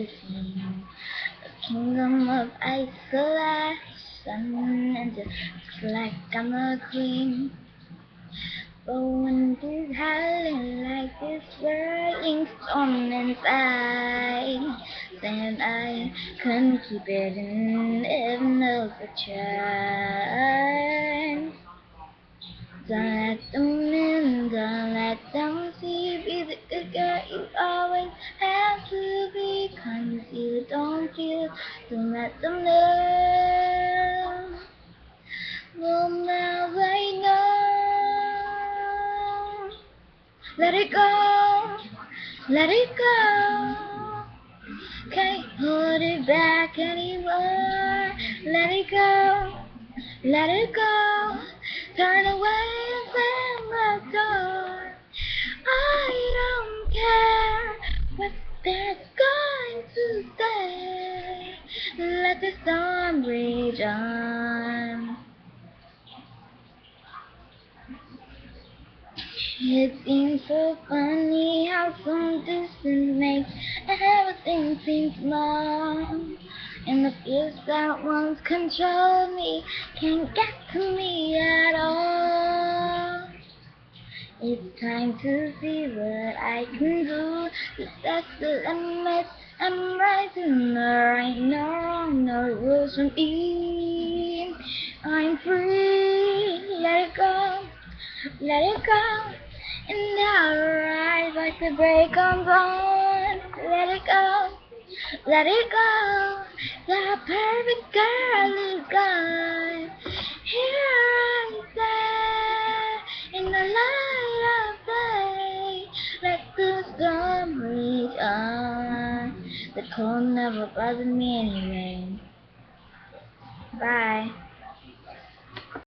everything. A kingdom of isolation, and just like I'm a queen. But when it's howling like this swirling storm inside, then I couldn't keep it in, even though I tried. Don't let them in, don't let them see. Be the good girl you always have to be. 'Cause you don't feel, don't let them know. Well, now they know. Let it go, let it go. Can't hold it back anymore. Let it go, let it go. Turn away and slam the door. I don't care what they're going to say. Let the storm rage on. It seems so funny how some distance makes everything seem small. And the fears that once controlled me can't get to me at all. It's time to see what I can do to set the limits. I'm rising, there ain't no wrong, no rules from me. I'm free, let it go, let it go. And now rise like the break on dawn. Let it go, let it go. The perfect girl is gone. Here I stand in the light of day. Let the storm rage on. The cold never bothered me anyway. Bye.